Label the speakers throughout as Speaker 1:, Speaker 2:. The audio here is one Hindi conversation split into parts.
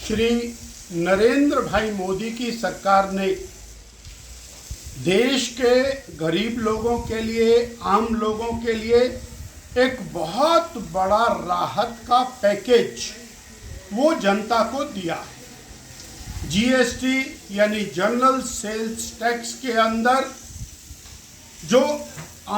Speaker 1: श्री नरेंद्र भाई मोदी की सरकार ने देश के गरीब लोगों के लिए, आम लोगों के लिए एक बहुत बड़ा राहत का पैकेज वो जनता को दिया है। जीएसटी यानी जनरल सेल्स टैक्स के अंदर जो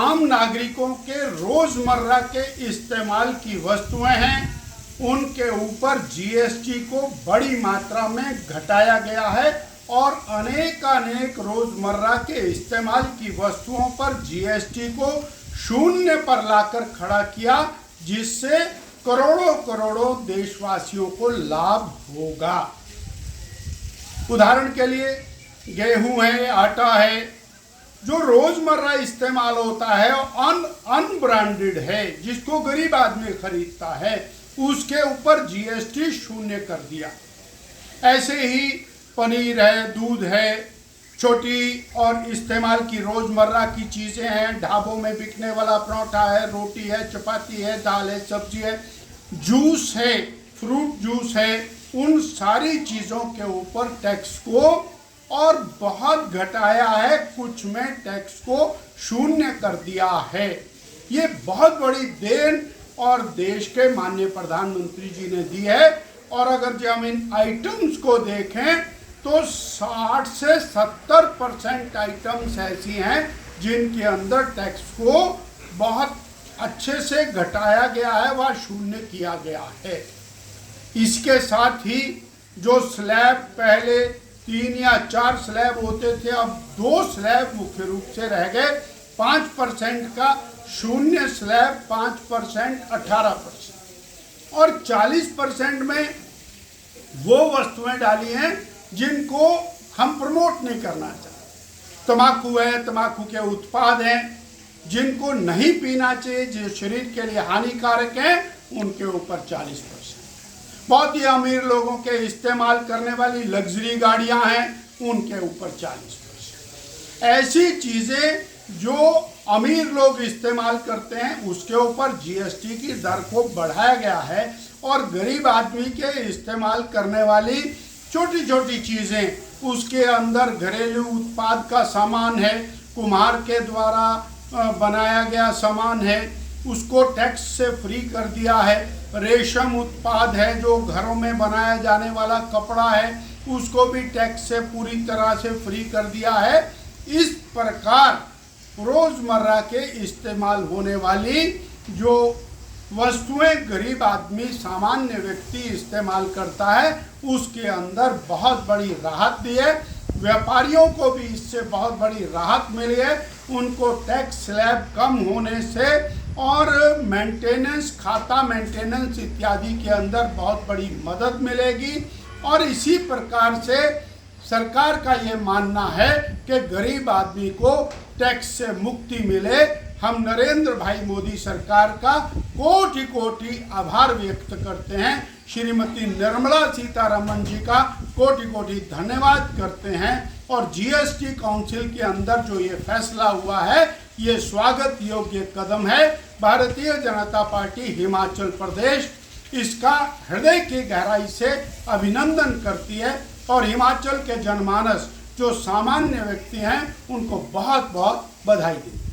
Speaker 1: आम नागरिकों के रोजमर्रा के इस्तेमाल की वस्तुएं हैं उनके ऊपर जीएसटी को बड़ी मात्रा में घटाया गया है और अनेक रोजमर्रा के इस्तेमाल की वस्तुओं पर जीएसटी को शून्य पर लाकर खड़ा किया, जिससे करोड़ों देशवासियों को लाभ होगा। उदाहरण के लिए गेहूं है, आटा है, जो रोजमर्रा इस्तेमाल होता है अनब्रांडेड है, जिसको गरीब आदमी खरीदता है, उसके ऊपर जीएसटी शून्य कर दिया। ऐसे ही पनीर है, दूध है, छोटी और इस्तेमाल की रोजमर्रा की चीजें हैं, ढाबों में बिकने वाला परोठा है, रोटी है, चपाती है, दाल है, सब्जी है, जूस है, फ्रूट जूस है, उन सारी चीजों के ऊपर टैक्स को और बहुत घटाया है, कुछ में टैक्स को शून्य कर दिया है। ये बहुत बड़ी देन और देश के माननीय प्रधानमंत्री जी ने दी है। और अगर जो हम इन आइटम्स को देखें तो 60 से 70% आइटम्स ऐसी हैं जिनके अंदर टैक्स को बहुत अच्छे से घटाया गया है, वह शून्य किया गया है। इसके साथ ही जो स्लैब पहले 3 या 4 स्लैब होते थे, अब 2 स्लैब मुख्य रूप से रह गए। 5% का शून्य स्लैब, 5% 18% और 40% में वो वस्तुएं डाली हैं जिनको हम प्रमोट नहीं करना चाहते। तंबाकू है, तंबाकू के उत्पाद हैं जिनको नहीं पीना चाहिए, जो शरीर के लिए हानिकारक हैं, उनके ऊपर 40%। बहुत ही अमीर लोगों के इस्तेमाल करने वाली लग्जरी गाड़ियां हैं, उनके ऊपर 40%। ऐसी चीजें जो अमीर लोग इस्तेमाल करते हैं उसके ऊपर जीएसटी की दर को बढ़ाया गया है और गरीब आदमी के इस्तेमाल करने वाली छोटी छोटी चीजें, उसके अंदर घरेलू उत्पाद का सामान है, कुम्हार के द्वारा बनाया गया सामान है, उसको टैक्स से फ्री कर दिया है। रेशम उत्पाद है, जो घरों में बनाया जाने वाला कपड़ा है, उसको भी टैक्स से पूरी तरह से फ्री कर दिया है। इस प्रकार रोजमर्रा के इस्तेमाल होने वाली जो वस्तुएं गरीब आदमी, सामान्य व्यक्ति इस्तेमाल करता है, उसके अंदर बहुत बड़ी राहत दी है। व्यापारियों को भी इससे बहुत बड़ी राहत मिली है। उनको टैक्स स्लैब कम होने से और मेंटेनेंस, खाता मेंटेनेंस इत्यादि के अंदर बहुत बड़ी मदद मिलेगी। और इसी प्रकार से सरकार का ये मानना है कि गरीब आदमी को टैक्स से मुक्ति मिले। हम नरेंद्र भाई मोदी सरकार का कोटि आभार व्यक्त करते हैं। श्रीमती निर्मला सीतारमण जी का कोटि धन्यवाद करते हैं। और जीएसटी काउंसिल के अंदर जो ये फैसला हुआ है, ये स्वागत योग्य कदम है। भारतीय जनता पार्टी हिमाचल प्रदेश इसका हृदय की गहराई से अभिनंदन करती है और हिमाचल के जनमानस जो सामान्य व्यक्ति हैं उनको बहुत बहुत बधाई देती है।